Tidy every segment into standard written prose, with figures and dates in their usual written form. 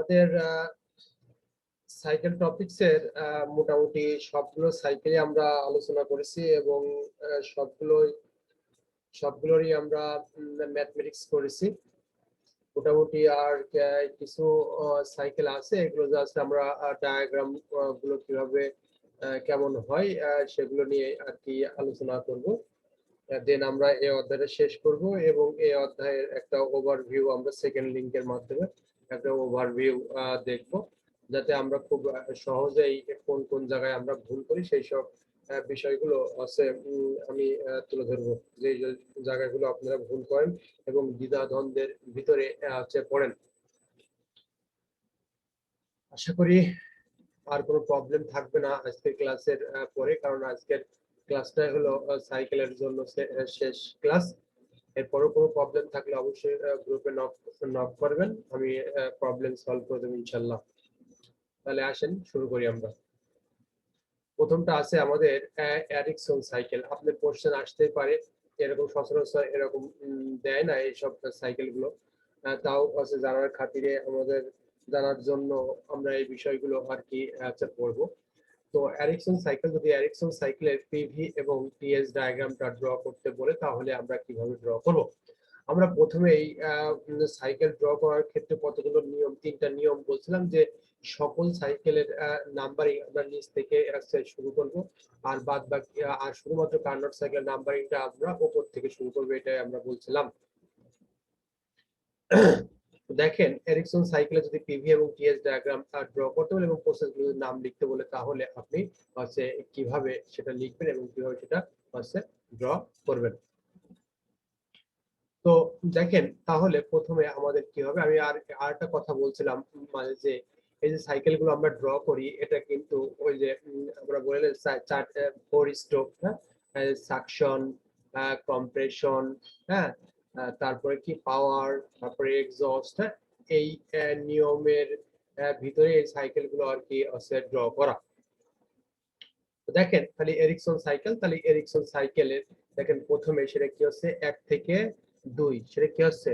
আমাদের সাইকেল টপিকসের মোটামুটি সবগুলো সাইকেলে আমরা আলোচনা করেছি এবং সবগুলোরই আমরা ম্যাথমেটিক্স করেছি মোটামুটি। আর কিছু সাইকেল আছে, এগুলো জাস্ট আমরা ডায়াগ্রাম গুলো কিভাবে কেমন হয় সেগুলো নিয়ে আর কি আলোচনা করব। দেন আমরা এই অধ্যায়টা শেষ করব এবং এই অধ্যায়ের একটা ওভারভিউ আমরা সেকেন্ড লিংকের মাধ্যমে একটা ওভারভিউ দেখব, যাতে আমরা খুব সহজেই কোন কোন জায়গায় আমরা ভুল করি সেই সব বিষয়গুলো আছে আমি তুলে ধরবো, যে জায়গাগুলো আপনারা ভুল করেন এবং দ্বিধাদ্বন্দ্বের ভিতরে পড়েন। আশা করি আর কোনো প্রবলেম থাকবে না আজকের ক্লাসের পরে, কারণ আজকের ক্লাসটা হলো সাইকেলের জন্য শেষ ক্লাস। এরপরও কোনো প্রবলেম থাকলে অবশ্যই গ্রুপে নক করবেন, আমি প্রবলেম সলভ করে দেবো ইনশাল্লাহ। তাহলে আসেন শুরু করি আমরা। প্রথমটা আছে আমাদের এরিকসন সাইকেল। আপনার কোশ্চেন আসতেই পারে, এরকম সচরাচর এরকম দেয় না এইসব সাইকেলগুলো, তাও আছে জানার খাতিরে আমাদের জানার জন্য আমরা এই বিষয়গুলো আর কি পড়বো। তো এরিকসন সাইকেল, যদি এরিকসন সাইকেলের পিভি এবং টিএস ডায়াগ্রামটা ড্র করতে বলে তাহলে আমরা কিভাবে ড্র করব। আমরা প্রথমেই সাইকেল ড্র করার ক্ষেত্রে কতগুলো নিয়ম, তিনটা নিয়ম বলছিলাম, যে সকল সাইকেলের নাম্বারিং আমরা নিচ থেকে শুরু করব, আর বাদ বাকি আর শুধুমাত্র কার্নট সাইকেল নাম্বারিংটা আমরা উপর থেকে শুরু করব, এটাই আমরা বলছিলাম। দেখেন এরিকসন সাইকেলে যদি পিভি এবং টিএস ডায়াগ্রাম ড্র করতে বলে এবং প্রসেসগুলোর নাম লিখতে বলে তাহলে আপনি কিভাবে সেটা লিখবেন এবং কিভাবে সেটা ড্র করবেন। তো দেখেন তাহলে প্রথমে আমাদের কি হবে, আমি আরেকটা কথা বলছিলাম, মানে যে এই যে সাইকেলগুলো আমরা ড্র করি এটা কিন্তু ওই যে আমরা বললেন ফোর স্ট্রোক, হ্যাঁ, সাকশন, কম্প্রেশন, হ্যাঁ, তারপরে কি পাওয়ার, তারপরে এক্সস্ট, হ্যাঁ, এই নিয়মের ভিতরে এই সাইকেলগুলো আর কি ড্র করা। দেখেন তাহলে এরিকসন সাইকেল, তাহলে এরিকসন সাইকেলের দেখেন প্রথমে সেটা কি হচ্ছে 1 থেকে 2, সেটা কি হচ্ছে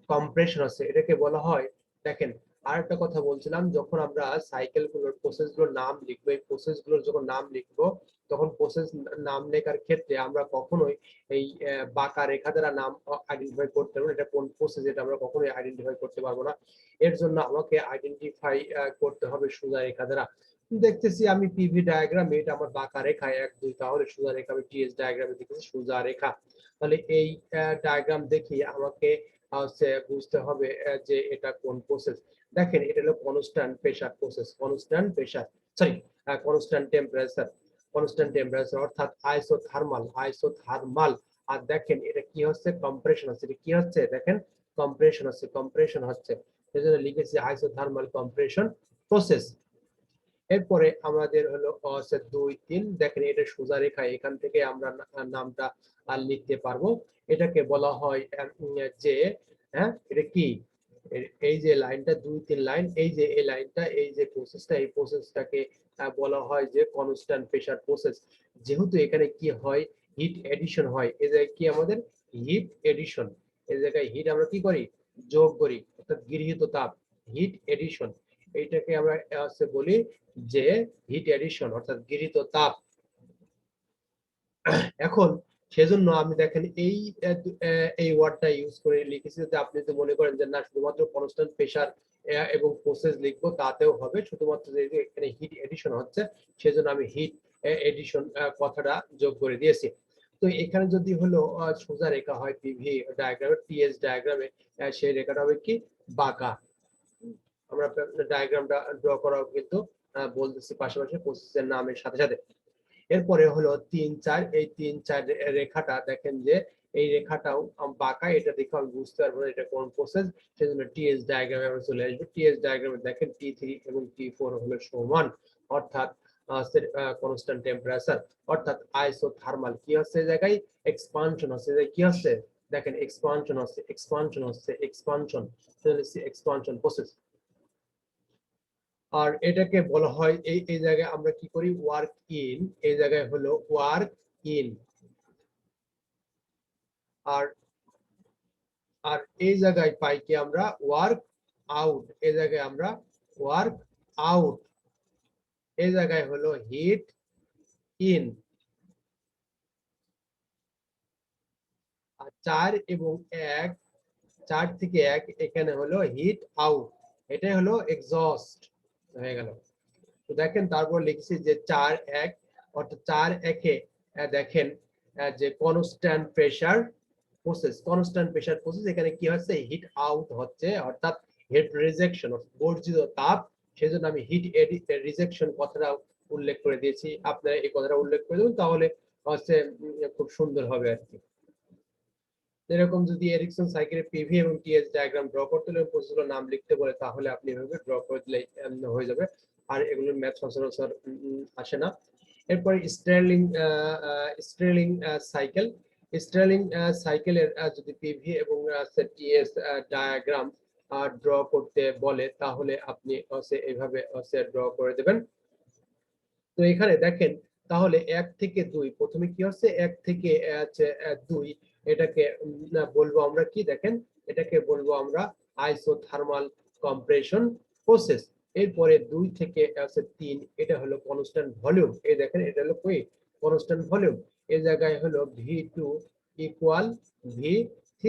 কম্প্রেশন হচ্ছে, এটাকে বলা হয়। দেখেন আরেকটা কথা বলছিলাম, যখন আমরা সাইকেলগুলোর প্রসেসগুলোর নাম লিখবো, এই প্রসেসগুলোর যখন নাম লিখবো তখন প্রসেস নাম লেখার ক্ষেত্রে আমরা কখনোই এই বাঁকা রেখা দ্বারা নাম আইডেন্টিফাই করতে পারবো না, এটা কোন প্রসেস এটা আমরা কখনোই আইডেন্টিফাই করতে পারবো না। এর জন্য আমাকে আইডেন্টিফাই করতে হবে সোজা রেখা দ্বারা। দেখতেছি আমি পিভি ডায়াগ্রামে এটা আমার বাঁকা রেখা 1 2, তাহলে সোজা রেখা, আমি টিএস ডায়াগ্রামে দেখতেছি সোজা রেখা, তাহলে এই ডায়াগ্রাম দেখি আমাকে বুঝতে হবে যে এটা কোন প্রসেস। দেখেন এটা হলো constant pressure process, constant pressure, sorry constant temperature অর্থাৎ আইসোথার্মাল। আর দেখেন এটা কি হচ্ছে, কম্প্রেশন হচ্ছে, এটা কি হচ্ছে দেখেন কম্প্রেশন হচ্ছে, সেজন্য লিখেছি আইসোথার্মাল কম্প্রেশন প্রসেস। এরপরে আমাদের হলো 2 3, দেখেন এটা সোজা রেখা, এখান থেকে আমরা নামটা লিখতে পারবো। এটাকে বলা হয় যে, হ্যাঁ, এটা কি এই যে লাইনটা 2 3 লাইন, এই যে এই লাইনটা, এই যে প্রসেসটা, এই প্রসেসটাকে বলা হয় যে কনস্ট্যান্ট প্রেসার প্রসেস। যেহেতু এখানে কি হয়, হিট এডিশন হয়, এই জায়গায় কি আমাদের হিট এডিশন, এই জায়গায় হিট আমরা কি করি, যোগ করি, অর্থাৎ গৃহীত তাপ, হিট এডিশন, এইটাকে আমরা বলি যে হিট এডিশন অর্থাৎ গৃহীত তাপ। এখন সেজন্য আমি দেখেন এই ওয়ার্ডটা ইউজ করে লিখেছি, যাতে আপনি যদি মনে করেন যে না শুধুমাত্র কনস্ট্যান্ট প্রেসার এবং প্রসেস লিখবো তাতেও হবে, শুধুমাত্র যে এখানে হিট এডিশন হচ্ছে সেজন্য আমি হিট এডিশন কথাটা যোগ করে দিয়েছি। তো এখানে যদি হলো সোজা রেখা হয় পিভি ডায়াগ্রামে, টিএস ডায়াগ্রামে সেই রেখাটা হবে কি বাঁকা। আমরা ডায়াগ্রামটা ড্র করাও কিন্তু বলতেছি পাশাপাশি প্রসেসের নামের সাথে সাথে। এরপরে হলো 3 4, এই 3 4 রেখাটা দেখেন যে এই রেখাটাও বাঁকা, এটা দেখে আমি বুঝতে পারবো এটা কোন প্রসেস, সেজন্য টিএস ডায়াগ্রামে আমরা চলে আসবো। টিএস ডায়াগ্রামে দেখেন T3 এবং T4 হলো সমান, অর্থাৎ কনস্ট্যান্ট টেম্পারেচার, অর্থাৎ আইসোথার্মাল কি হচ্ছে এই জায়গায় এক্সপানশন হচ্ছে, কি হচ্ছে দেখেন এক্সপানশন হচ্ছে, এক্সপানশন প্রসেস। আর এটাকে বলা হয় এই জায়গায় আমরা কি করি, ওয়ার্ক ইন, এই জায়গায় হলো ওয়ার্ক ইন, আর এই জায়গায় পাই কি আমরা ওয়ার্ক আউট, এই জায়গায় আমরা ওয়ার্ক আউট, এই জায়গায় হলো হিট ইন। আর 4 এবং 1, 4 থেকে 1 এখানে হলো হিট আউট, এটাই হলো এক্সস্ট হয়ে গেল। তো দেখেন তারপর লিখছি যে 4 1, অর্থাৎ 4 1 এ দেখেন যে constant pressure process, constant pressure process, এখানে কি হচ্ছে হিট আউট হচ্ছে, অর্থাৎ হিট রিজেকশন, বর্জিত তাপ। সেজন্য আমি হিট রিজেকশন কথাটা উল্লেখ করে দিয়েছি, আপনারা এই কথাটা উল্লেখ করে দেবেন, তাহলে হচ্ছে খুব সুন্দর হবে আর কি। এরকম যদি এরিকসন সাইকেলের পিভি এবং টিএস ডায়াগ্রাম ড্র করতে হলে প্রসেসগুলোর নাম লিখতে বলে, তাহলে আপনি এভাবে ড্র করে দিলে হয়ে যাবে। আর এগুলোর ম্যাথ সচরাচর আসে না। এরপরে স্টার্লিং স্টার্লিং সাইকেল, স্টার্লিং সাইকেলের যদি পিভি এবং টিএস ডায়াগ্রাম ড্র করতে বলে, তাহলে আপনি এইভাবে ড্র করে দেবেন। তো এখানে দেখেন তাহলে 1 থেকে 2, প্রথমে কি হচ্ছে 1 থেকে 2, এটাকে বলবো আমরা কি, দেখেন এটাকে বলবো আমরা আইসোথার্মাল কম্প্রেশন প্রসেস। এরপরে 2 থেকে 3, এটা হলো কনস্ট্যান্ট ভলিউম, এই দেখেন এটা হলো কি কনস্ট্যান্ট ভলিউম, এই জায়গায় হলো V2 ইকুয়াল V3,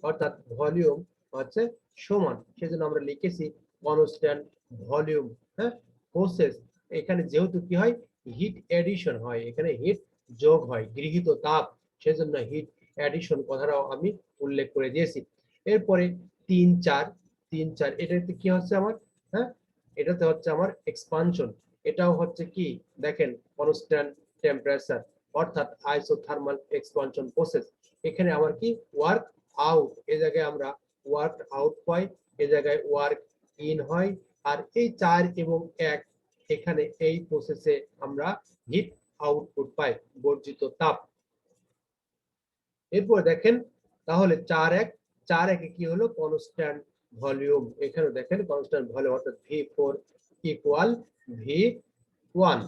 অর্থাৎ ভলিউম হচ্ছে সমান, সেজন্য আমরা লিখেছি কনস্ট্যান্ট ভলিউম। হ্যাঁ, প্রসেস, এখানে যেহেতু কি হয় হিট এডিশন হয়, এখানে হিট যোগ হয়, গৃহীত তাপ, সেজন্য হিট এডিশন কথাটাও আমি উল্লেখ করে দিয়েছি। এরপরে 3 4, 3 4, এটাতে কি হচ্ছে আমার, হ্যাঁ এটাতে হচ্ছে আমার এক্সপানশন, এটাও হচ্ছে কি দেখেন কনস্ট্যান্ট টেম্পারেচার, অর্থাৎ আইসোথার্মাল এক্সপানশন প্রসেস। এখানে আমার কি ওয়ার্ক আউট, এই জায়গায় আমরা ওয়ার্ক আউট পাই, এই জায়গায় ওয়ার্ক ইন হয়। আর এই 4 এবং 1, এখানে এই প্রসেসে আমরা হিট আউটপুট পাই, বর্জিত তাপ। এরপর দেখেন তাহলে 4 1, 4 1 কি হলো কনস্ট্যান্ট ভলিউম, এখানে দেখেন কনস্ট্যান্ট ভলিউম, অর্থাৎ V4 equal V1,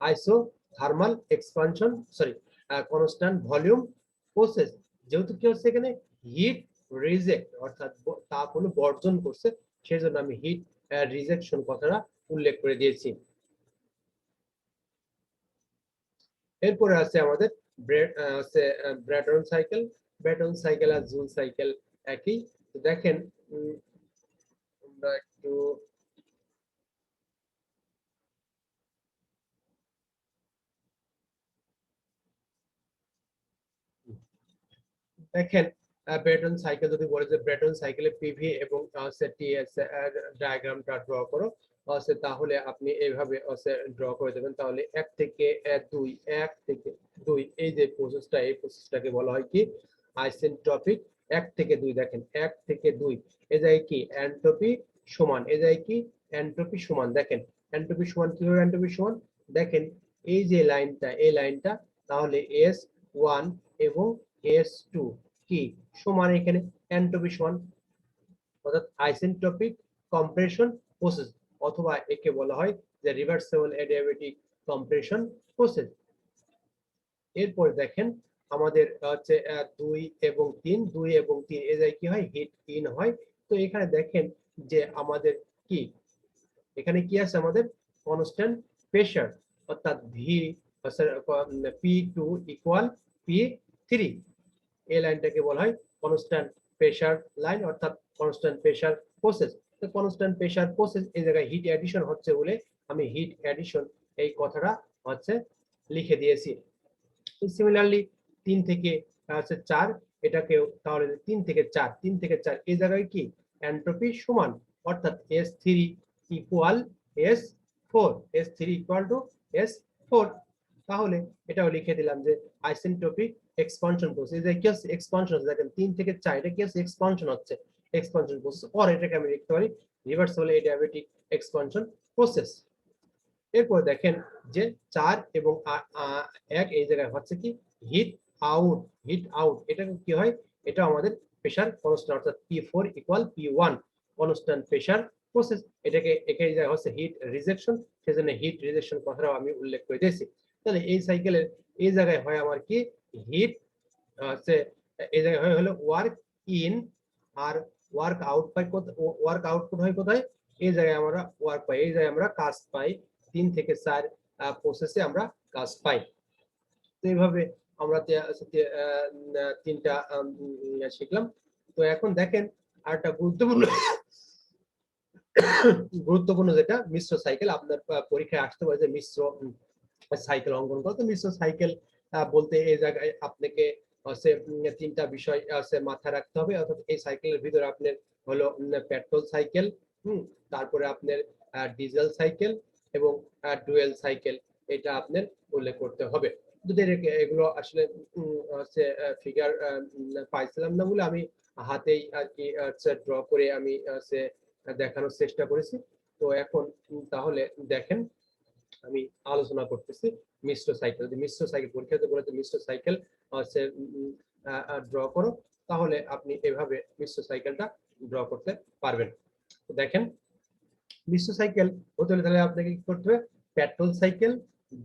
isothermal expansion sorry constant volume process. যেহেতু কি হচ্ছে এখানে হিট রিজেক্ট, অর্থাৎ তাপ হলো বর্জন করছে, সেজন্য আমি হিট রিজেকশন কথাটা উল্লেখ করে দিয়েছি। এরপরে আছে আমাদের ব্র্যাটন সাইকেল, ব্র্যাটন সাইকেল আর জুল সাইকেল একই। দেখেন আমরা একটু দেখেন ব্র্যাটন সাইকেল যদি বলে যে ব্র্যাটন সাইকেলের পিভি এবং টিএস ডায়াগ্রামটা ড্র করো, তাহলে আপনি এইভাবে ড্র করে দেবেন। তাহলে 1 থেকে 2, 1 থেকে 2, এই যে প্রসেসটা, এই প্রসেসটাকে বলা হয় কি আইসেন্ট্রপিক। 1 থেকে 2, দেখেন 1 থেকে 2, এই জায়গায় কি এন্ট্রপি সমান, এই জায়গায় কি এন্ট্রপি সমান, দেখেন এন্ট্রপি সমান, কিভাবে এন্ট্রপি সমান, দেখেন এই যে লাইনটা, এই লাইনটা, তাহলে S1 এবং S2 কি সমান, এখানে এন্ট্রপি সমান, অর্থাৎ আইসেন্ট্রপিক কম্প্রেশন প্রসেস, অথবা একে বলা হয় যে রিভার্সিবল অ্যাডিয়াবেটিক কম্প্রেশন প্রসেস। এরপর দেখেন আমাদের হচ্ছে 2 এবং 3, 2 এবং 3, এই জায়গায় কি হয় হিট ইন হয়। তো এখানে দেখেন যে আমাদের কি এখানে কি আছে আমাদের কনস্ট্যান্ট প্রেসার, অর্থাৎ P2 ইকুয়াল P3, এই লাইনটাকে বলা হয় কনস্ট্যান্ট প্রেসার লাইন, অর্থাৎ কনস্ট্যান্ট প্রেসার প্রসেস। তো কনস্ট্যান্ট প্রেসার প্রসেস, এই জায়গায় হিট অ্যাডিশন হচ্ছে বলে আমি হিট অ্যাডিশন এই কথাটা হচ্ছে লিখে দিয়েছি। সিমিলারলি 3 থেকে 4, এটাকে তাহলে 3 থেকে 4, 3 থেকে 4, এই জায়গায় কি এন্ট্রপি সমান, অর্থাৎ S3 equal S4, S3 equal to S4, তাহলে এটাও লিখে দিলাম যে আইসেন্ট্রপিক এক্সপানশন প্রসেস, এই যে কি হচ্ছে এক্সপানশন, দেখেন 3 থেকে 4, এটা কি হচ্ছে এক্সপানশন হচ্ছে, এক্সপানশন প্রসেস, অর এটাকে আমি লিখতে পারি রিভার্সিবল অ্যাডিয়াবেটিক এক্সপানশন প্রসেস। এরপর দেখেন যে 4 এবং 1, এই জায়গায় হচ্ছে কি হিট আউট, হিট আউট, এটা কি হয়, এটা আমাদের প্রেসার কনস্ট্যান্ট, অর্থাৎ P4 equal P1, constant pressure process, এটাকে এখানে জায়গায় হচ্ছে হিট রিজেকশন, সেজন্য হিট রিজেকশন কথাটাও আমি উল্লেখ করে দিয়েছি। তাহলে এই সাইকেলের এই জায়গায় হয় আমার কি হিট হচ্ছে, এই জায়গায় হলো ওয়ার্ক ইন আর ওয়ার্ক আউট পাই, ওয়ার্ক আউটপুট হয় কোথায়, এই জায়গায় আমরা ওয়ার্ক পাই, এই জায়গায় আমরা কাজ পাই, 3 থেকে 4 প্রসেসে আমরা কাজ পাই। তো এইভাবে আমরা তিনটা শিখলাম। তো এখন দেখেন আরেকটা গুরুত্বপূর্ণ গুরুত্বপূর্ণ যেটা মিশ্র সাইকেল, আপনার পরীক্ষায় আসতে পারে যে মিশ্র সাইকেল অঙ্কন করো। তো মিশ্র সাইকেল বলতে এই জায়গায় আপনাকে তিনটা বিষয় মাথায় রাখতে হবে। অর্থাৎ এই সাইকেলের ভিতরে আপনার হলো পেট্রোল সাইকেল, তারপরে আপনার ডিজেল সাইকেল এবং ডুয়েল সাইকেল, এটা আপনার উল্লেখ করতে হবে। যদি এগুলো আসলে ফিগার পাইছিলাম না বলে আমি হাতেই আর কি ড্র করে আমি দেখানোর চেষ্টা করেছি। তো এখন তাহলে দেখেন আমি আলোচনা করতেছি মিশ্র সাইকেল। যদি মিশ্র সাইকেল পরীক্ষাতে বলে মিশ্র সাইকেল ড্র করো, তাহলে আপনি এভাবে মিশ্র সাইকেলটা ড্র করতে পারবেন। তো দেখেন মিশ্র সাইকেল হতে হলে তাহলে আপনাকে কি করতে হবে, পেট্রোল সাইকেল,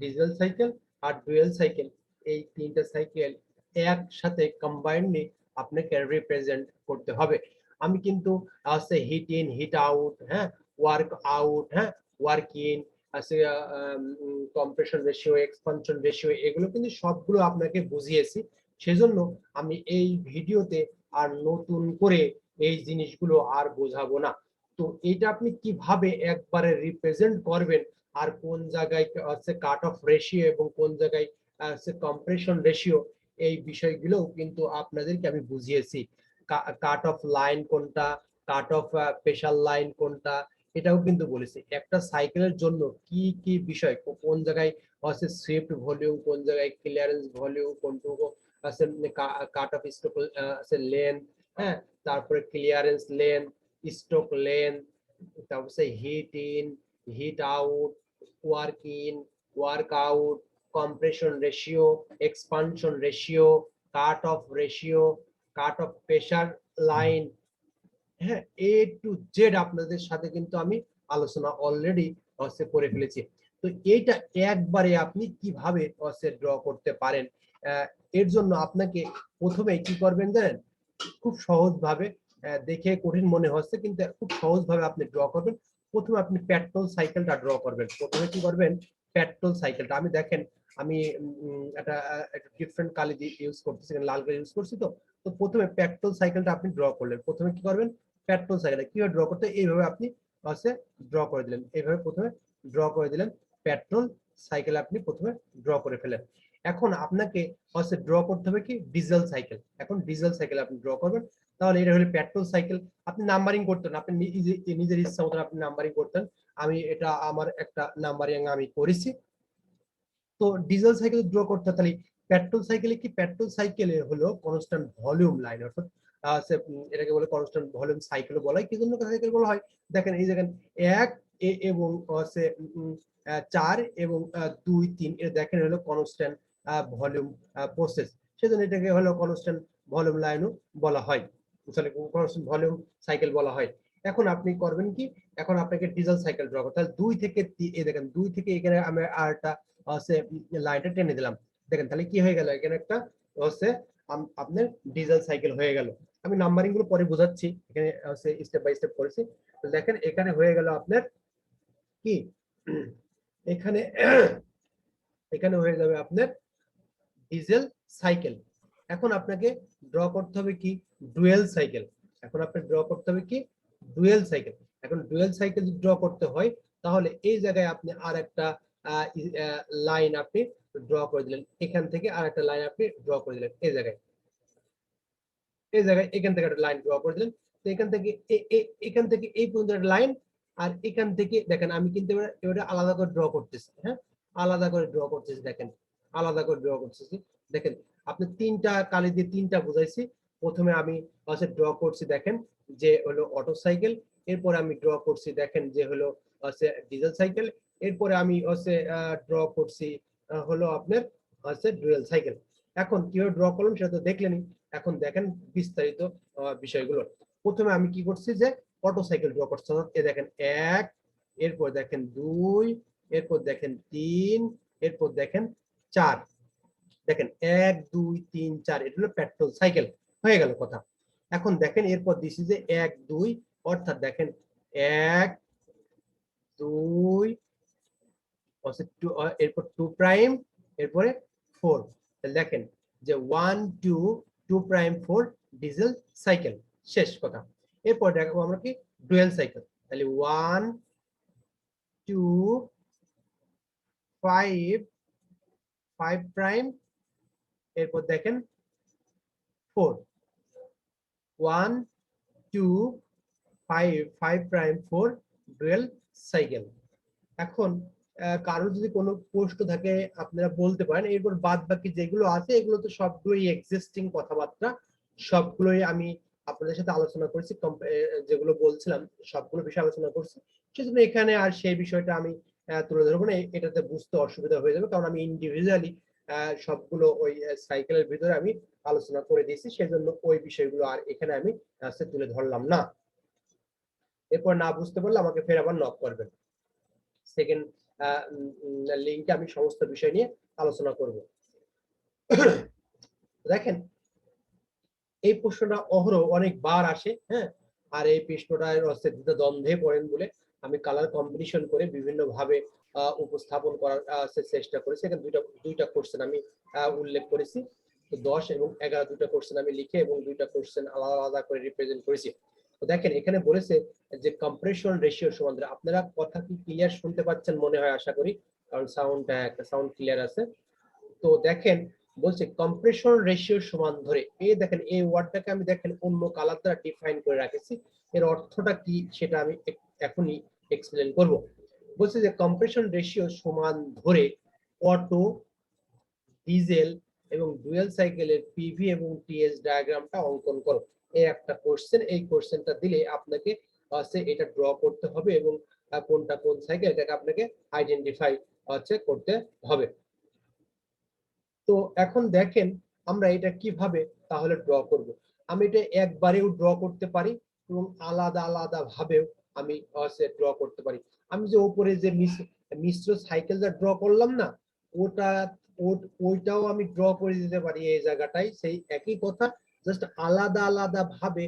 ডিজেল সাইকেল আর ডুয়েল সাইকেল, এই তিনটা সাইকেল একসাথে কম্বাইন্ডলি আপনাকে রিপ্রেজেন্ট করতে হবে। আমি কিন্তু হিট ইন হিট আউট, হ্যাঁ, ওয়ার্ক আউট, হ্যাঁ, work in, compression ratio, expansion ratio, এগুলো কিন্তু সবগুলো আপনাকে বুঝিয়েছি। সেজন্য আমি এই ভিডিওতে আর নতুন করে এই জিনিসগুলো আর বোঝাবো না। তো এটা আপনি কিভাবে একবারে রিপ্রেজেন্ট করবেন, আর কোন জায়গায় কাট অফ রেশিও এবং কোন জায়গায় কম্প্রেশন রেশিও, এই বিষয়গুলো কিন্তু আপনাদেরকে আমি বুঝিয়েছি। কাট অফ লাইন কোনটা, কাট অফ স্পেশাল লাইন কোনটা, এটাও কিন্তু বলেছি। একটা সাইকেলের জন্য কি কি বিষয়, কোন জায়গায় আছে সুইফট ভলিউম, কোন জায়গায় ক্লিয়ারেন্স ভলিউম, কোনটুকু আছে কাট অফ স্টক আছে লেন, হ্যাঁ, তারপরে ক্লিয়ারেন্স লেন, স্ট্রোক লেন, তারপর heat in, heat out, work in, work out, compression ratio, expansion ratio, cut off ratio, cut off pressure line, হ্যাঁ, এ টু জেড আপনাদের সাথে কিন্তু আমি আলোচনা অলরেডি করে ফেলেছি। তো এইটা একবারে আপনি কিভাবে ড্র করতে পারেন, এর জন্য আপনাকে প্রথমে কি করবেন জানেন, খুব সহজ ভাবে, দেখে কঠিন মনে হচ্ছে কিন্তু খুব সহজ ভাবে আপনি ড্র করবেন। প্রথমে আপনি পেট্রোল সাইকেলটা ড্র করবেন। প্রথমে কি করবেন, পেট্রোল সাইকেলটা আমি দেখেন আমি একটা ডিফারেন্ট কালি দিয়ে ইউজ করতেছি, লাল কালি ইউজ করছি। তো তো প্রথমে পেট্রোল সাইকেলটা আপনি ড্র করলেন। প্রথমে কি করবেন, পেট্রোল সাইকেল কিভাবে ড্র করতে, এইভাবে আপনি ড্র করে দিলেন, এইভাবে প্রথমে ড্র করে দিলেন। পেট্রোল সাইকেল আপনি প্রথমে ড্র করে ফেলেন। এখন আপনাকে ড্র করতে হবে কি, ডিজেল সাইকেল। এখন ডিজেল সাইকেল আপনি ড্র করবেন। তাহলে এটা হলো পেট্রোল সাইকেল। আপনি নাম্বারিং করতেন, আপনি নিজের ইচ্ছা মতন আপনি নাম্বারিং করতেন। আমি এটা আমার একটা নাম্বারিং আমি করেছি। তো ডিজেল সাইকেল ড্র করতে, তাহলে পেট্রোল সাইকেলে কি, পেট্রোল সাইকেলে হলো কনস্ট্যান্ট ভলিউম লাইন, অর্থাৎ এটাকে বলে কনস্ট্যান্ট ভলিউম সাইকেল বলা হয়। কি জন্য সাইকেল বলা হয়, দেখেন এই দেখেন 1 এবং 4 এবং 2 3, এটা দেখেন হলো কনস্ট্যান্ট ভলিউম প্রসেস, সেজন্য এটাকে হলো কনস্ট্যান্ট ভলিউম লাইনও বলা হয়, তাহলে কনস্ট্যান্ট ভলিউম সাইকেল বলা হয়। এখন আপনি করবেন কি, এখন আপনাকে ডিজেল সাইকেল ড্র করতে, তাহলে 2 থেকে এই দেখেন 2 থেকে এখানে আমি আরটা লাইনটা টেনে দিলাম। দেখেন তাহলে কি হয়ে গেল, এখানে একটা হচ্ছে আপনার ডিজেল সাইকেল হয়ে গেল। আমি নাম্বারিং গুলো পরে বোঝাচ্ছি, এখানে স্টেপ বাই স্টেপ করেছি। দেখেন এখানে হয়ে গেল আপনার কি, এখানে এখানে হয়ে যাবে আপনার ডিজেল সাইকেল। এখন আপনাকে ড্র করতে হবে কি, ডুয়েল সাইকেল। এখন আপনি ড্র করতে হবে কি, ডুয়েল সাইকেল। এখন ডুয়েল সাইকেল যদি ড্র করতে হয়, তাহলে এই জায়গায় আপনি আর একটা লাইন আপনি ড্র করে দিলেন, এখান থেকে আর একটা লাইন আপনি ড্র করে দিলেন, এই জায়গায় এখান থেকে একটা লাইন ড্র করে দিলেন। তো এখান থেকে এই পর্যন্ত একটা লাইন, আর এখান থেকে দেখেন আমি কিন্তু এবারে আলাদা করে ড্র করতেছি, হ্যাঁ, আলাদা করে ড্র করতেছি, দেখেন আলাদা করে ড্র করতেছি। দেখেন আপনি তিনটা কালি দিয়ে তিনটা বুঝাইছি। প্রথমে আমি ড্র করছি, দেখেন যে হলো অটো সাইকেল, এরপরে আমি ড্র করছি দেখেন যে হলো ডিজেল সাইকেল, এরপরে আমি ড্র করছি হলো আপনার ডুয়েল সাইকেল। এখন কিভাবে ড্র করলাম সেটা তো দেখলেনই। এখন দেখেন বিস্তারিত বিষয়গুলো। প্রথমে আমি কি করছি, যে অটো সাইকেল ড্র করছি, এ দেখেন 1, এরপর দেখেন 2, এরপর দেখেন 3, এরপর দেখেন 4। দেখেন 1 2 3 4, এটা হলো পেট্রোল সাইকেল, হয়ে গেল কথা। এখন দেখেন এরপর দিস ইজ 1 2, অর্থাৎ দেখেন 1 2 এরপর 2 প্রাইম, এরপরে 4। তাহলে দেখেন যে 1 2 2 প্রাইম 4 ডিজেল সাইকেল, শেষ কথা। এরপর দেখো আমরা কি ডুয়েল সাইকেল, তাহলে 1 2 5 5 প্রাইম, এরপর দেখেন 4 1 2 5 5 প্রাইম 4 ডুয়েল সাইকেল। এখন কারো যদি কোনো প্রশ্ন থাকে আপনারা বলতে পারেন। এরপর বাদ বাকি যেগুলো আছে এগুলো তো সবগুলোই এক্সিস্টিং কথাবার্তা, সবগুলোই আমি আপনাদের সাথে আলোচনা করেছি, যেগুলো বলছিলাম সবগুলো বিষয়ে আলোচনা করছি। সেজন্য এখানে আর সেই বিষয়টা আমি তুলে ধরবো না, এটাতে বুঝতে অসুবিধা হয়ে যাবে, কারণ আমি ইন্ডিভিজুয়ালি সবগুলো ওই সাইকেলের ভিতরে আমি আলোচনা করে দিয়েছি, সেজন্য ওই বিষয়গুলো আর এখানে আমি তুলে ধরলাম না। এরপর না বুঝতে পারলে আমাকে ফের আবার নক করবেন। সেকেন্ড লিংকে আমি সমস্ত বিষয় নিয়ে আলোচনা করব। দেখেন এই প্রশ্নটা অহরহ অনেকবার আসে, হ্যাঁ, আর এই প্রশ্নটা হচ্ছে দ্বন্দ্বে পড়েন বলে আমি কালার কম্বিনেশন করে বিভিন্ন ভাবে উপস্থাপন করার চেষ্টা করেছি। এখানে দুইটা কোশ্চেন আমি উল্লেখ করেছি, তো 10 এবং 11 দুইটা কোশ্চেন আমি লিখে এবং দুইটা কোশ্চেন আলাদা আলাদা করে রিপ্রেজেন্ট করেছি। তো দেখেন এখানে বলেছে যে কম্প্রেশন রেশিও সমান, আপনারা কথা কি ক্লিয়ার শুনতে পাচ্ছেন মনে হয়, আশা করি, কারণ সাউন্ড ক্লিয়ার আছে। তো দেখেন বলছে কম্প্রেশন রেশিও সমান ধরে, এই দেখেন এই ওয়ার্ডটাকে আমি দেখেন অন্য কালার দ্বারা ডিফাইন করে রাখেছি, এর অর্থটা কি সেটা আমি এখনই এক্সপ্লেন করব। বলছে যে কম্প্রেশন রেশিও সমান ধরে অটো, ডিজেল এবং ডুয়েল সাইকেলের পিভি এবং টিএস ডায়াগ্রামটা অঙ্কন করো। এই একটা কোশ্চেন, এই কোশ্চেনটা দিলে আপনাকে এটা ড্র করতে হবে এবং কোনটা কোন সাইকেল এটাকে আপনাকে আইডেন্টিফাই করতে হবে। তো এখন দেখেন আমরা এটা কিভাবে তাহলে ড্র করব। আমি এটা একবারেও ড্র করতে পারি এবং আলাদা আলাদা ভাবেও আমি ড্র করতে পারি। আমি যে উপরে যে মিশ্র সাইকেলটা ড্র করলাম না, ওটা ওইটাও আমি ড্র করে দিতে পারি এই জায়গাটায়, সেই একই কথা, জাস্ট আলাদা আলাদা ভাবে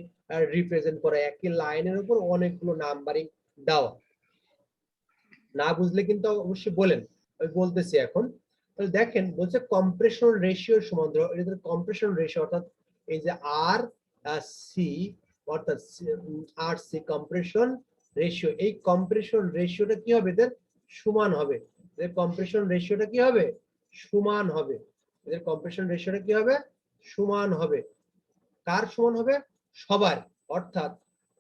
রিপ্রেজেন্ট করা, একই লাইনের উপর অনেকগুলো নাম্বারিং দেওয়া। না বুঝলে কিন্তু অবশ্যই বলেন, আমি বলতেছি এখন। তাহলে দেখেন বলছে কম্প্রেশন রেশিও সমান, এটা কম্প্রেশন রেশিও অর্থাৎ এই যে আর সি, অর্থাৎ আর সি কম্প্রেশন রেশিও, এই কম্প্রেশন রেশিওটা কি হবে, এদের সমান হবে। এদের কম্প্রেশন রেশিওটা কি হবে, সমান হবে। এদের কম্প্রেশন রেশিওটা কি হবে, সমান হবে। কার সমান হবে, সবার, অর্থাৎ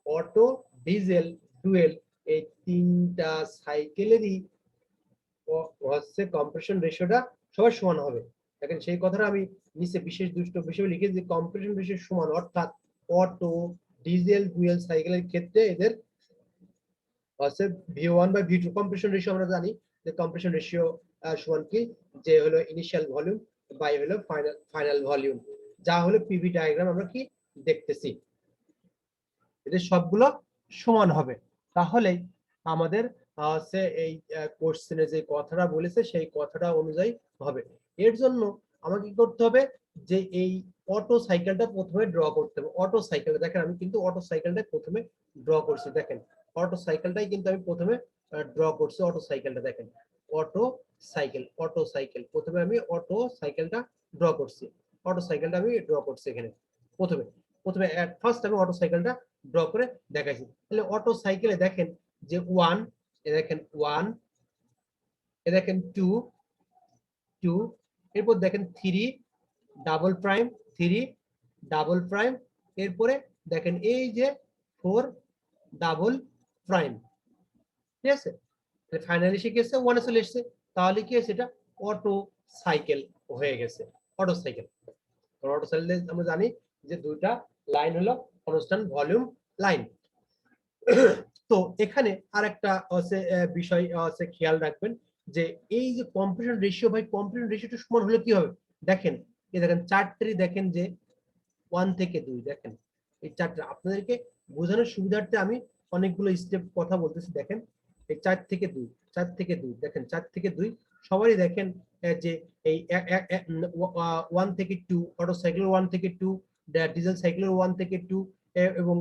অটো, ডিজেল, ডুয়েল এই তিনটা সাইকেলেরই হচ্ছে কম্প্রেশন রেশিওটা সবার সমান হবে। দেখেন সেই কথাটা আমি নিচে বিশেষ দুষ্ট বিষয় লিখে যে কম্প্রেশন রেশিও সমান, অর্থাৎ অটো, ডিজেল, ডুয়েল সাইকেলের ক্ষেত্রে এদের হচ্ছে V1 by V2 compression ratio আমরা জানি যে কম্প্রেশন রেশিও সমান কি, যে হলো ইনিশিয়াল ভলিউম বাই হলো ফাইনাল ভলিউম, যা হলো পিভি ডায়াগ্রাম আমরা কি দেখতেছি, এদের সবগুলো সমান হবে। তাহলে আমাদের হচ্ছে এই কোশ্চেনে যে কথাটা বলেছে সেই কথাটা অনুযায়ী হবে। এর জন্য আমাকে কি করতে হবে, যে এই অটো সাইকেলটা প্রথমে ড্র করতে হবে। অটো সাইকেলটা দেখেন আমি কিন্তু অটো সাইকেলটা প্রথমে ড্র করছি, দেখেন অটো সাইকেলটাই কিন্তু আমি প্রথমে ড্র করছি। অটো সাইকেলটা দেখেন, অটো অটো সাইকেল প্রথমে আমি অটো সাইকেলটা ড্র করছি, অটো সাইকেলটা আমি ড্র করছি এখানে প্রথমে প্রথমে ফার্স্ট আমি অটো সাইকেলটা ড্র করে দেখাইছি। তাহলে অটো সাইকেলে দেখেন যে 1, এ দেখেন 1, এ দেখেন 2 2, এরপর দেখেন 3 ডাবল প্রাইম 3 ডাবল প্রাইম, এরপরে দেখেন এই যে 4 ডাবল প্রাইম, ঠিক আছে। ফাইনালি সে গেছে 1 এ চলে এসেছে, তাহলে কি হয়েছে, এটা অটো সাইকেল হয়ে গেছে, অটো সাইকেল। অটো সাইকেল আমরা জানি যে দুইটা লাইন হলো কনস্ট্যান্ট ভলিউম লাইন। তো এখানে আরেকটা বিষয় খেয়াল রাখবেন, যে এই যে কম্প্রেশন রেশিও, ভাই কম্প্রেশন রেশিওটা সমান হলে কি হবে, দেখেন এই দেখেন চারটি, দেখেন যে 1 থেকে 2, দেখেন এই চারটা আপনাদেরকে বোঝানোর সুবিধার্থে আমি অনেকগুলো স্টেপ কথা বলতেছি। দেখেন এই 4 থেকে 2, 4 থেকে 2, দেখেন 4 থেকে 2 সবারই দেখেন যে এই 1 থেকে 2 অটো সাইকেলের 1 থেকে 2, ডিজেল সাইকেলের 1 থেকে 2, এবং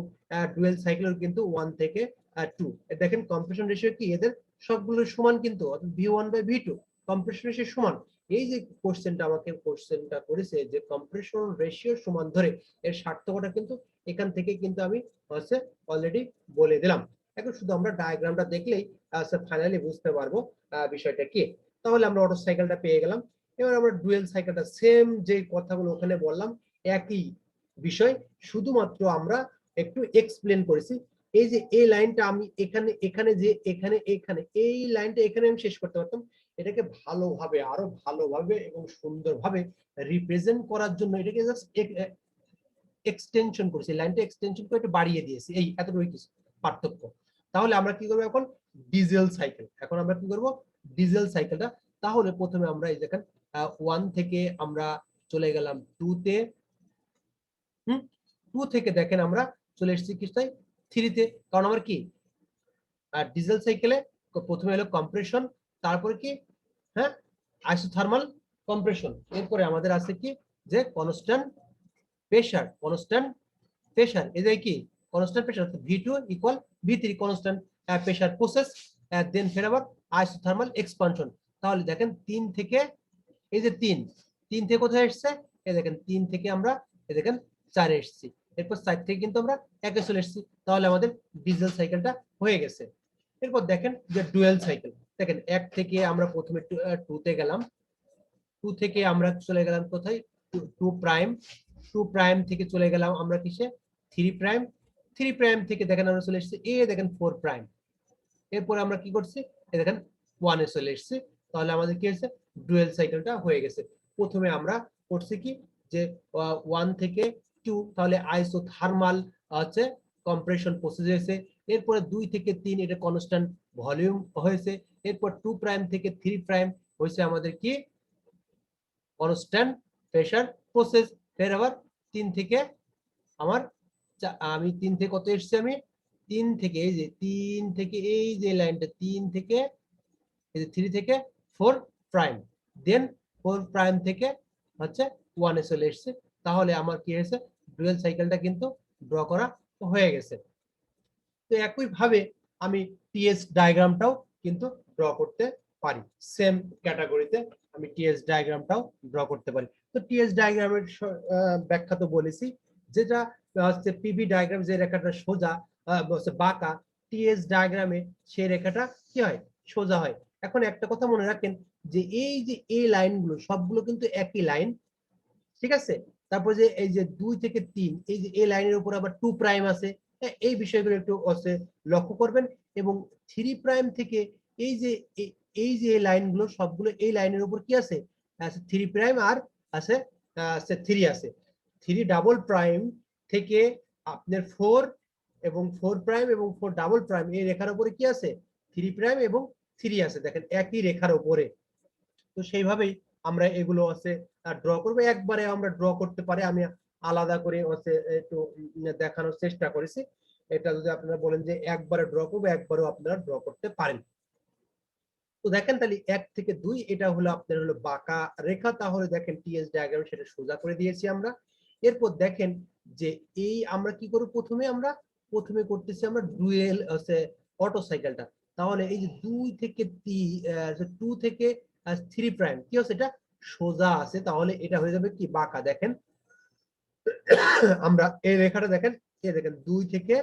ডুয়েল সাইকেলের কিন্তু 1 থেকে 2। দেখেন কম্প্রেশন রেশিও কি এদের সবগুলো সমান, কিন্তু অর্থাৎ V1/V2 কম্প্রেশন রেশিও সমান। এই যে কোশ্চেনটা করেছে যে কম্প্রেশন রেশিও সমান ধরে, এর সার্থকতা কিন্তু এখান থেকে কিন্তু আমি হচ্ছে অলরেডি বলে দিলাম। এখন শুধু আমরা ডায়াগ্রামটা দেখলেই ফাইনালি বুঝতে পারবো বিষয়টা কি। তাহলে আমরা অটো সাইকেলটা পেয়ে গেলাম। এবার আমরা ডুয়েল সাইকেলটা সেম যে কথাগুলো ওখানে বললাম একই বিষয়, শুধুমাত্র আমরা একটু এক্সপ্লেন করেছি। এই যে এই লাইনটা আমি এখানে যে এখানে এই লাইনটা এখানে আমি শেষ করতে পারতাম, এটাকে ভালোভাবে আরো ভালোভাবে এবং সুন্দরভাবে রিপ্রেজেন্ট করার জন্য এটাকে জাস্ট এক্সটেনশন করেছি, লাইনটা এক্সটেনশন করে একটু বাড়িয়ে দিয়েছি, এই এতটুকু কিছু পার্থক্য। তাহলে আমরা কি করবো এখন ডিজেল সাইকেল, এখন আমরা কি করব ডিজেল সাইকেলটা। তাহলে প্রথমে আমরা এই দেখেন 1 থেকে আমরা চলে গেলাম 2 তে, 2 থেকে দেখেন আমরা চলে এসেছি কিসটাই 3 তে। কারণ আমার কি ডিজেল সাইকেলে প্রথমে হলো কম্প্রেশন, তারপরে কি হ্যাঁ আইসোথার্মাল কম্প্রেশন, এরপরে আমাদের আছে কি যে কনস্ট্যান্ট প্রেসার এই যে কি constant pressure V2 equal V3 constant pressure process, then ফের আবার আইসোথার্মাল এক্সপানশন। তাহলে দেখেন 3 থেকে এই যে 3 থেকে কোথায় এসেছে, এই দেখেন 3 থেকে আমরা এই দেখেন 4 এসেছি, এরপর 4 থেকে কিন্তু আমরা 1 এ চলে এসেছি। তাহলে আমাদের ডিজেল সাইকেলটা হয়ে গেছে। এরপর দেখেন যে ডুয়েল সাইকেল, দেখেন 1 থেকে আমরা প্রথমে 2 তে গেলাম, 2 থেকে আমরা চলে গেলাম কোথায় 2 প্রাইম, 2 প্রাইম থেকে চলে গেলাম আমরা কিসে 3 প্রাইম, 3 প্রাইম থেকে দেখেন আমরা চলে এসেছি দেখেন 4 প্রাইম। এরপর আমরা কি করছি এই দেখেন 1 এ চলে এসেছি। তাহলে আমাদের কি হয়েছে ডুয়েল সাইকেলটা হয়ে গেছে। প্রথমে আমরা করছি কি যে 1 থেকে 2, তাহলে আইসোথার্মাল হচ্ছে কম্প্রেশন প্রসেস হয়েছে। এরপরে 2 থেকে 3 এটা কনস্ট্যান্ট ভলিউম হয়েছে। এরপর 2 প্রাইম থেকে 3 প্রাইম হয়েছে আমাদের কি কনস্ট্যান্ট প্রেসার প্রসেস। ফের আবার 3 থেকে আমার আমি 3 থেকে কত এসেছি আমি 3 থেকে এই যে 3 থেকে এই যে লাইনটা 3 থেকে এই যে 3 থেকে 4 প্রাইম, দেন 4 প্রাইম থেকে হচ্ছে 1 এ চলে এসেছে। তাহলে আমার কি হয়েছে ডুয়াল সাইকেলটা কিন্তু ড্র করা হয়ে গেছে। তো একই ভাবে আমি টিএস ডায়াগ্রামটাও কিন্তু ড্র করতে পারি, সেম ক্যাটাগরিতে আমি টিএস ডায়াগ্রামটাও ড্র করতে পারি। তো টিএস ডায়াগ্রামের ব্যাখ্যা তো বলেছি, যেটা হচ্ছে পিভি ডায়াগ্রাম যে রেখাটা সোজা বাঁকা, টিএস ডায়াগ্রামে সেই রেখাটা কি হয় সোজা হয়। এখন একটা কথা মনে রাখেন যে এই লাইনগুলো সবগুলো কিন্তু একই লাইন, ঠিক আছে। তারপর যে এই যে 2 থেকে 3 এই যে এই লাইনের উপর আবার 2 প্রাইম আছে, এই বিষয়গুলো একটু লক্ষ্য করবেন। এবং 3 প্রাইম থেকে এই যে এই যে লাইনগুলো সবগুলো এই লাইনের উপর কি আছে 3 প্রাইম আর আছে 3 আছে। 3 ডাবল প্রাইম থেকে আপনার 4 এবং 4 প্রাইম এবং 4 ডাবল প্রাইম এই রেখার উপরে কি আছে 3 প্রাইম এবং 3 আছে, দেখেন একই রেখার উপরে। তো সেইভাবেই আমরা এগুলো ড্র করবো, একবারে আমরা ড্র করতে পারি, আমি আলাদা করে একটু দেখানোর চেষ্টা করেছি। এটা যদি আপনারা বলেন যে একবারে ড্র করবো, একবারও আপনারা ড্র করতে পারেন। তো দেখেন তাহলে 1 থেকে 2 এটা হলো আপনার হলো বাঁকা রেখা। তাহলে দেখেন টিএস ডায়াগ্রাম সেটা সোজা করে দিয়েছি আমরা। এরপর দেখেন যে এই আমরা কি করব, প্রথমে করতেছি আমরা ডুয়েল অটো সাইকেলটা। তাহলে এই যে 2 থেকে 2 থেকে 3 প্রাইম কি আছে এটা সোজা আছে, তাহলে এটা হয়ে যাবে কি বাঁকা। দেখেন আমরা এই রেখাটা দেখেন, এই দেখেন 2 থেকে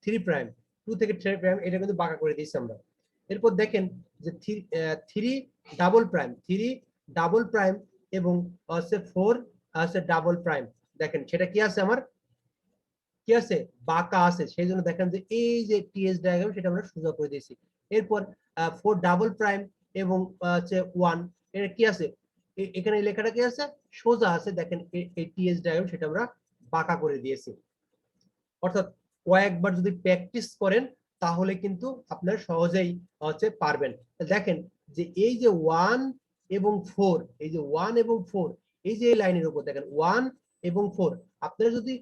3 প্রাইম, 2 থেকে 3 প্রাইম এটা কিন্তু বাঁকা করে দিয়েছি আমরা। এরপর দেখেন যে 3 ডাবল প্রাইম এবং 4 ডাবল প্রাইম, দেখেন সেটা কি আছে আমার কি আছে বাঁকা আছে, সেই জন্য দেখেন যে এই যে টিএস ডায়াগ্রাম সেটা আমরা সোজা করে দিয়েছি। এরপর 4 ডাবল প্রাইম এবং 1 এটা কি আছে এখানে লেখাটা কি আছে সোজা আছে, দেখেন এই টিএস ডায়াগ্রাম সেটা আমরা বাঁকা করে দিয়েছি। অর্থাৎ কয়েকবার যদি প্র্যাকটিস করেন তাহলে কিন্তু আপনারা সহজেই পারবেন। দেখেন যে এই যে 1 এবং 4 এই যে 1 এবং 4 এই যে লাইনের উপর দেখেন 1 এবং 4 আপনারা যদি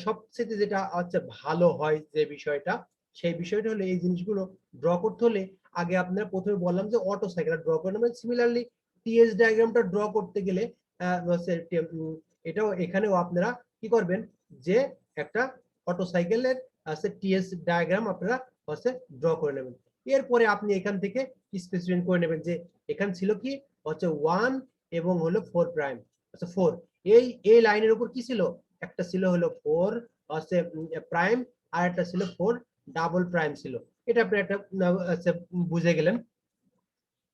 সবচেয়ে যেটা ভালো হয় যে বিষয়টা, সেই বিষয়টা হলো এই জিনিসগুলো ড্র করতে হলে আগে আপনারা প্রথমে বললাম যে অটো সাইকেল ড্র করে নেবেন। সিমিলারলি টিএস ডায়াগ্রামটা ড্র করতে গেলে এটাও এখানেও আপনারা কি করবেন যে একটা অটো সাইকেলের আছে টিএস ডায়াগ্রাম আপনারা হচ্ছে ড্র করে নেবেন। এরপরে আপনি এখান থেকে স্পেসিফাই করে নেবেন যে এখানে ছিল কি হচ্ছে 1 এবং হলো 4 প্রাইম, আচ্ছা 4 এই লাইনের উপর কি ছিল, একটা ছিল হলো 4 হচ্ছে প্রাইম, আর একটা ছিল 4 ডাবল প্রাইম ছিল। এটা আপনি একটা বুঝে গেলেন।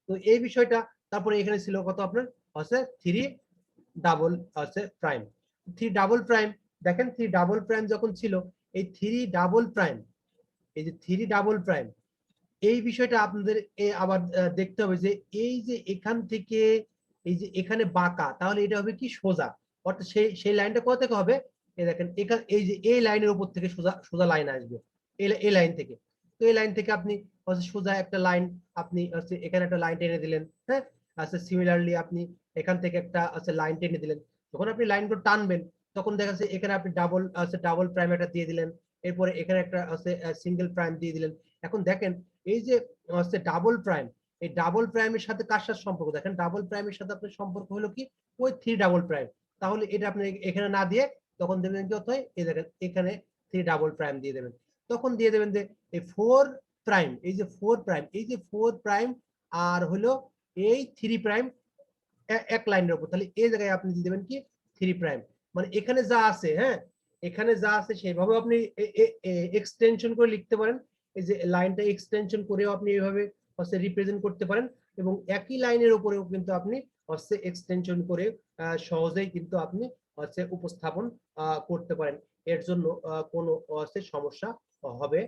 তো এই বিষয়টা তারপরে এখানে ছিল কত আপনার হচ্ছে 3 ডাবল হচ্ছে প্রাইম, 3 ডাবল প্রাইম। দেখেন 3 ডাবল প্রাইম যখন ছিল, এই 3 ডাবল প্রাইম, এই যে 3 ডাবল প্রাইম, এই বিষয়টা আপনাদের আবার দেখতে হবে যে এই যে এখান থেকে এই যে এখানে বাঁকা, তাহলে এটা হবে কি সোজা, অর্থাৎ সেই লাইনটা কোথা থেকে হবে, এই দেখেন এখানে এই যে এই লাইনের উপর থেকে সোজা সোজা লাইন আসবে, এই লাইন থেকে। তো এই লাইন থেকে আপনি হচ্ছে সোজা একটা লাইন, আপনি হচ্ছে এখানে একটা লাইন টেনে দিলেন, হ্যাঁ। আচ্ছা সিমিলারলি আপনি এখান থেকে একটা আছে লাইন টেনে দিলেন। যখন আপনি লাইনগুলো টানবেন তখন দেখা যাচ্ছে এখানে আপনি ডাবল আছে ডাবল প্রাইম একটা দিয়ে দিলেন, এরপরে এখানে একটা আছে সিঙ্গেল প্রাইম দিয়ে দিলেন। এখন দেখেন এই যে হচ্ছে ডাবল প্রাইম, এই ডাবল প্রাইমের সাথে কার সাথে সম্পর্ক, দেখেন ডাবল প্রাইমের সাথে আপনার সম্পর্ক হলো কি ওই 3 ডাবল প্রাইম। তাহলে এটা আপনি এখানে না দিয়ে তখন দেবেন কি হয়, এই দেখেন এখানে 3 ডাবল প্রাইম দিয়ে দেবেন। তখন দিয়ে দেবেন যে এই 4 প্রাইম, এই যে 4 প্রাইম, এই যে 4 প্রাইম আর হলো এই 3 প্রাইম এক লাইনের উপর, তাহলে এই জায়গায় আপনি দিয়ে দেবেন কি 3 প্রাইম। মানে এখানে যা আছে, হ্যাঁ, এখানে যা আছে সেইভাবে আপনি এক্সটেনশন করে লিখতে পারেন। এই যে লাইনটা এক্সটেনশন করেও আপনি এইভাবে হচ্ছে রিপ্রেজেন্ট করতে পারেন, এবং একই লাইনের উপরেও কিন্তু আপনি হচ্ছে এক্সটেনশন করে সহজেই কিন্তু আপনি হচ্ছে উপস্থাপন করতে পারেন। এর জন্য কোনো হচ্ছে সমস্যা হবে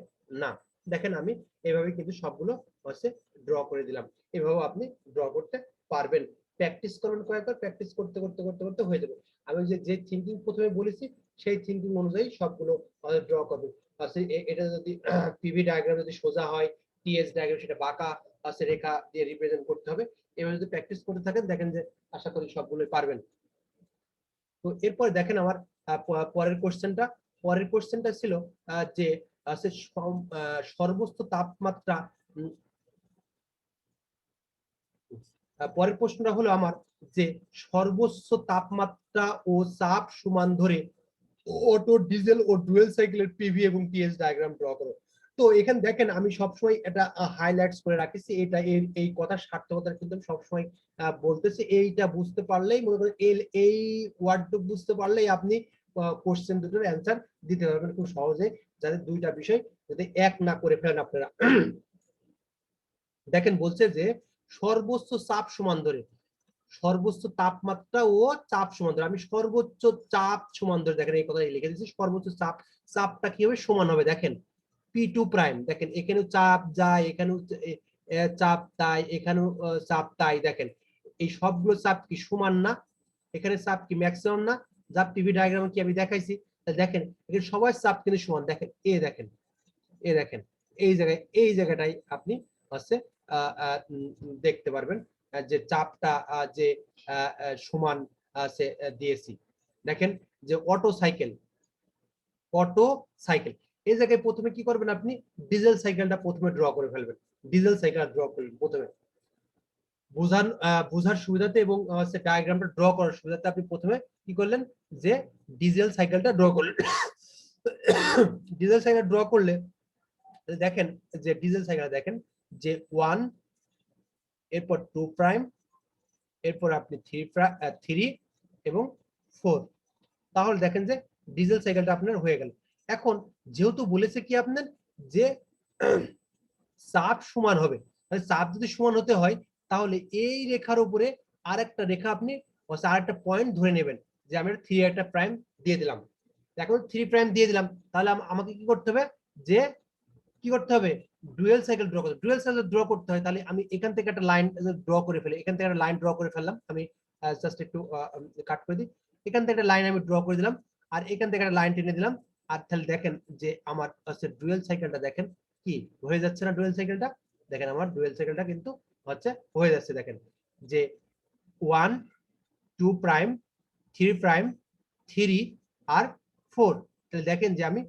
না। দেখেন আমি এভাবে কিন্তু সবগুলো হচ্ছে ড্র করে দিলাম, এভাবে আপনি ড্র করতে পারবেন। প্র্যাকটিস করবেন কয়েকবার, প্র্যাকটিস করতে করতে করতে করতে হয়ে যাবে। আমি যে থিঙ্কিং প্রথমে বলেছি সেই থিঙ্কিং অনুযায়ী সবগুলো ড্র করবে। এটা যদি পিভি ডায়াগ্রাম যদি সোজা হয়, টিএস ডায়াগ্রাম সেটা বাঁকা আছে রেখা দিয়ে রিপ্রেজেন্ট করতে হবে। এভাবে যদি প্র্যাকটিস করতে থাকেন দেখেন যে আশা করি সবগুলোই পারবেন। তো এরপর দেখেন আমার পরের কোশ্চেনটা ছিল যে সর্বোচ্চ তাপমাত্রা, পরের প্রশ্নটা হলো আমার যে সর্বোচ্চ তাপমাত্রা ও চাপ সমান ধরে অটো, ডিজেল ও ডুয়েল সাইকেলের পিভি এবং টিএস ডায়াগ্রাম ড্র করো। তো এখানে দেখেন আমি সবসময় এটা হাইলাইটস করে রাখতেছি, এটা এই কথার সার্থকতা কিন্তু আমি সবসময় বলতেছি। এইটা বুঝতে পারলেই মনে করেন এই ওয়ার্ডটুকু বুঝতে পারলেই আপনি কোশ্চেন দুটোর অ্যান্সার দিতে পারবেন খুব সহজে, যাতে দুইটা বিষয় যাতে এক না করে ফেলেন আপনারা। দেখেন বলছে যে সর্বোচ্চ চাপ সমান ধরে, সর্বোচ্চ তাপমাত্রা ও চাপ সমান ধরে, আমি সর্বোচ্চ চাপ সমান ধরে, দেখেন এই কথাটা লিখে দিচ্ছি, সর্বোচ্চ চাপ, চাপটা কি হবে সমান হবে, দেখেন P2 প্রাইম, দেখেন এখানেও চাপ যায়, এখানেও চাপ তাই, এখানেও চাপ তাই, দেখেন এই সবগুলো চাপ কি সমান না, এখানে চাপ কি ম্যাক্সিমাম না, যা পিভি ডায়াগ্রামে কি আমি দেখাইছি। দেখেন এখানে সবার চাপ কিন্তু সমান, দেখেন দেখেন দেখেন এই জায়গাটাই আপনি হচ্ছে দেখতে পারবেন যে চাপটা যে সমান আছে দিয়েছি। দেখেন যে অটো সাইকেল এই জায়গায় প্রথমে কি করবেন, আপনি ডিজেল সাইকেলটা প্রথমে ড্র করে ফেলবেন, ডিজেল সাইকেল ড্র করবেন প্রথমে বোঝার সুবিধাতে এবং ডায়াগ্রামটা ড্র করার সুবিধাতে আপনি প্রথমে কি করলেন যে ডিজেল সাইকেলটা ড্র করলেন। ডিজেল সাইকেল ড্র করলে দেখেন যে ডিজেল সাইকেল দেখেন যে 1, এরপর 2 প্রাইম, এরপর আপনি 3 এবং 4, তাহলে দেখেন যে ডিজেল সাইকেলটা আপনার হয়ে গেল। এখন যেহেতু বলেছে কি আপনার যে চাপ সমান হবে, তাহলে চাপ যদি সমান হতে হয় তাহলে এই রেখার উপরে আরেকটা রেখা আপনি আরেকটা পয়েন্ট ধরে নেবেন, যে আমি 3 একটা প্রাইম দিয়ে দিলাম। এখন 3 প্রাইম দিয়ে দিলাম, তাহলে আমাকে কি করতে হবে, যে কি করতে হবে ডুয়েল সাইকেল ড্র করতে, ডুয়েল সাইকেল ড্র করতে হয়, তাহলে আমি এখান থেকে একটা লাইন ড্র করে ফেলি, এখান থেকে একটা লাইন ড্র করে ফেললাম, আমি জাস্ট একটু কাট করে দিই, এখান থেকে একটা লাইন আমি ড্র করে দিলাম, আর এখান থেকে একটা লাইন টেনে দিলাম। আর তাহলে দেখেন যে আমার ডুয়েল সাইকেলটা দেখেন কি হয়ে যাচ্ছে না, ডুয়েল সাইকেলটা দেখেন আমার ডুয়েল সাইকেলটা কিন্তু হচ্ছে হয়ে যাচ্ছে, দেখেন যে 1, 2 প্রাইম, 3 প্রাইম, 3 আর 4, তাহলে দেখেন যে আমি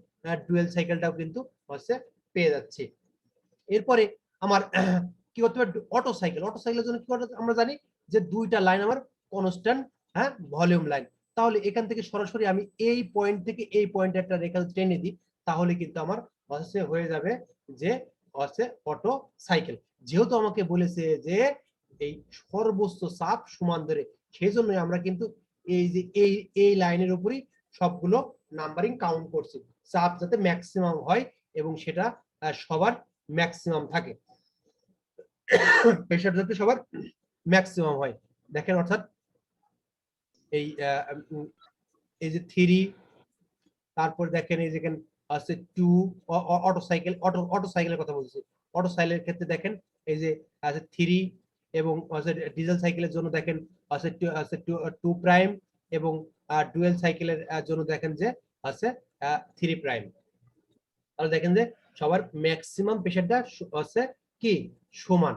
ডুয়েল সাইকেলটাও কিন্তু হচ্ছে পেয়ে যাচ্ছি। এরপরে আমার কি করতে হবে, অটো সাইকেলের জন্য কি করতে আমরা জানি যে দুইটা লাইন আমার কনস্ট্যান্ট, হ্যাঁ, ভলিউম লাইন, তাহলে এখান থেকে সরাসরি আমি এই পয়েন্ট থেকে এই পয়েন্টে একটা রেখা টেনে দিই, তাহলে কিন্তু আমার হচ্ছে হয়ে যাবে যে হচ্ছে অটো সাইকেল। যেহেতু আমাকে বলেছে যে এই সর্বোচ্চ চাপ সমান ধরে, সেই জন্যই আমরা কিন্তু এই যে এই লাইনের উপরই সবগুলো নাম্বারিং কাউন্ট করছি, চাপ যাতে ম্যাক্সিমাম হয় এবং সেটা সবার ম্যাক্সিমাম থাকে, প্রেশার যাতে সবার ম্যাক্সিমাম হয়। দেখেন অর্থাৎ এই এই যে 3, তারপর দেখেন এই যেখানে আছে 2, অটো সাইকেল, অটো সাইকেলের কথা বলছি। অটো সাইকেলের ক্ষেত্রে দেখেন এই যে আছে 3 এবং আছে ডিজেল সাইকেলের জন্য দেখেন আছে 2 প্রাইম এবং ডুয়েল সাইকেলের জন্য দেখেন যে আছে 3 প্রাইম। তাহলে দেখেন যে সবার ম্যাক্সিমাম প্রেসারটা আছে কি সমান,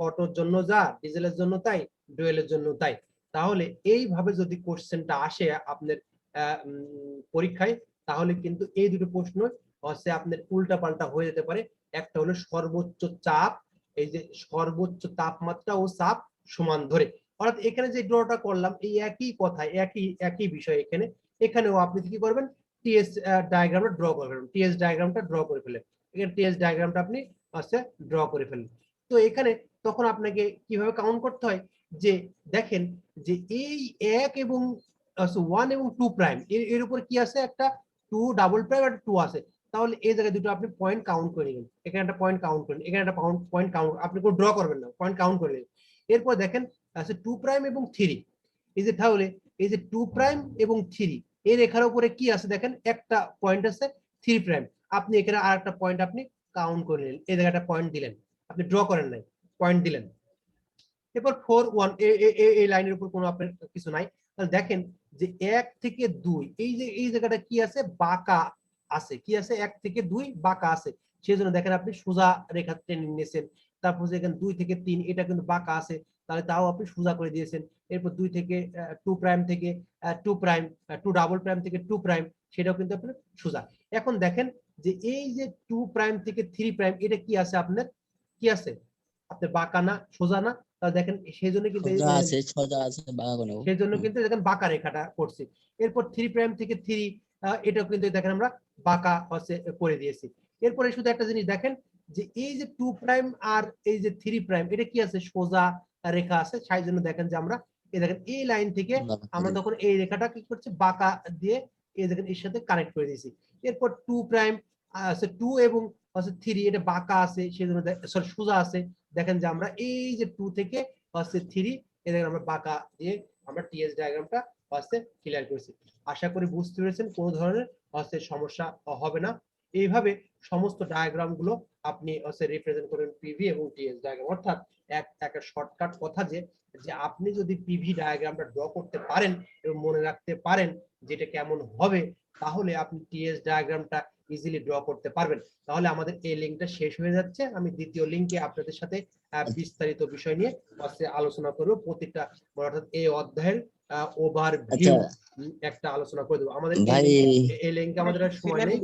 অটোর জন্য যা, ডিজেলের জন্য তাই, ডুয়েলের জন্য তাই। তাহলে এইভাবে যদি কোশ্চেনটা আসে আপনার পরীক্ষায়, তাহলে কিন্তু এই দুটো প্রশ্ন হচ্ছে আপনার উল্টা পাল্টা হয়ে যেতে পারে। একটা হলো সর্বোচ্চ চাপ, এই যে সর্বোচ্চ তাপমাত্রা ও চাপ সমান ধরে, অর্থাৎ এখানে যে ড্রটা করলাম এই একই কথা, একই বিষয়। এখানেও আপনি কি করবেন, টিএস ডায়াগ্রামটা ড্র করবেন, টিএস ডায়াগ্রামটা ড্র করে ফেলেন, এখানে টিএস ডায়াগ্রামটা আপনি হচ্ছে ড্র করে ফেলেন। তো এখানে তখন আপনাকে কিভাবে কাউন্ট করতে হয়, যে দেখেন যে এই 1 এবং 1 এবং 2 প্রাইম এর উপর কি আছে, একটা 2 ডাবল প্রাইম আর 2 আছে। তাহলে এই জায়গায় দুটো আপনি পয়েন্ট কাউন্ট করে নেবেন, এখানে একটা পয়েন্ট কাউন্ট করেন, এখানে একটা পয়েন্ট কাউন্ট, আপনি কোনো ড্র করবেন না, পয়েন্ট কাউন্ট করে নেবেন। এরপর দেখেন আছে 2 প্রাইম এবং 3, এই যে তাহলে এই যে 2 প্রাইম এবং 3 এর রেখার উপরে কি আছে, দেখেন একটা পয়েন্ট আছে 3 প্রাইম, আপনি এখানে আরেকটা পয়েন্ট আপনি কাউন্ট করে নিলেন, এই জায়গায় একটা পয়েন্ট দিলেন, আপনি ড্র করেন নাই, পয়েন্ট দিলেন। এরপর 4 1 এই লাইনের উপর কোনো আপনার কিছু নাই। তাহলে দেখেন যে 1 থেকে 2 এই জায়গাটা কি আছে, বাঁকা আছে, কি আছে 1 থেকে 2 বাঁকা আছে, সেজন্য দেখেন আপনি সোজা রেখা টেনে নিয়েছেন। তারপর যেখানে 2 থেকে 3 এটা কিন্তু বাঁকা আছে, তাহলে তাও আপনি সোজা করে দিয়েছেন। এরপর 2 থেকে 2 প্রাইম থেকে 2 প্রাইম, 2 ডাবল প্রাইম থেকে 2 প্রাইম, সেটাও কিন্তু আপনার সোজা। এখন দেখেন যে এই যে 2 প্রাইম থেকে 3 প্রাইম এটা কি আছে আপনার, কি আছে আপনার বাঁকা না সোজা না, তাহলে দেখেন সেই জন্য কিন্তু সেই জন্য কিন্তু দেখেন বাঁকা রেখাটা করছি। এরপর 3 প্রাইম থেকে 3 এটাও কিন্তু দেখেন আমরা বাঁকা হচ্ছে করে দিয়েছি। এরপরে শুধু একটা জিনিস দেখেন যে এই যে 2 প্রাইম আর এই যে 3 প্রাইম এটা কি আছে, সোজা রেখা আছে, সেই জন্য দেখেন যে আমরা এই দেখেন এই লাইন থেকে আমরা তখন এই রেখাটা কি করছি, বাঁকা দিয়ে এই দেখেন এর সাথে কানেক্ট করে দিয়েছি। এরপর 2 প্রাইম আছে 2 এবং 3 এটা বাঁকা আছে, সেজন্য সরি সোজা আছে, দেখেন যে আমরা এই যে 2 থেকে 3 এদের আমরা বাঁকা দিয়ে আমরা টিএস ডায়াগ্রামটা ক্লিয়ার করেছি। আশা করি বুঝতে পেরেছেন, কোনো ধরনের সমস্যা হবে না। এইভাবে সমস্ত ডায়াগ্রাম গুলো আপনি রিপ্রেজেন্ট করেন পিভি এবং টিএস ডায়াগ্রাম, অর্থাৎ একটা শর্টকাট কথা যে আপনি যদি পিভি ডায়াগ্রামটা ড্র করতে পারেন এবং মনে রাখতে পারেন যেটা কেমন হবে, তাহলে আপনি টিএস ডায়াগ্রামটা ইজিলি ড্র করতে পারবেন। তাহলে আমাদের এই লিঙ্কটা শেষ হয়ে যাচ্ছে, আমি দ্বিতীয় লিঙ্কে আপনাদের সাথে বিস্তারিত বিষয় নিয়ে আলোচনা করব, প্রত্যেকটা অর্থাৎ এই অধ্যায়ের ওভারভিউ একটা আলোচনা করে দেবো। আমাদের এই লিঙ্কে আমাদের সময় নেই,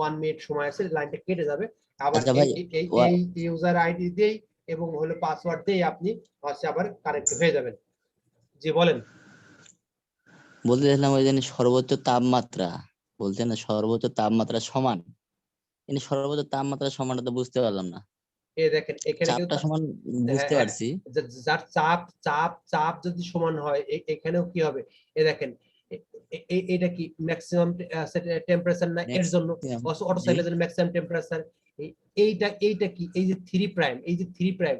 1 মিনিট সময় আছে, লাইনটা কেটে যাবে। আবার এই ইউজার আইডি দেই এবং হলো পাসওয়ার্ড দেই আপনি আবার কানেক্ট হয়ে যাবেন। জি বলেন। বলতেছিলাম ওই জন্য সর্বোচ্চ তাপমাত্রা বলতে না, সর্বোচ্চ তাপমাত্রা সমান, কিন্তু সর্বোচ্চ তাপমাত্রা সমানটা তো বুঝতে পারলাম না। এই দেখেন এখানে চাপটা সমান বুঝতে পারছি, যার চাপ চাপ চাপ যদি সমান হয় এখানেও কি হবে, এই দেখেন এটা কি ম্যাক্সিমাম টেম্পারেচার না, এর জন্য অটো সাইকেলের জন্য ম্যাক্সিমাম টেম্পারেচার। এইটা কি, এই যে 3 প্রাইম, এই যে 3 প্রাইম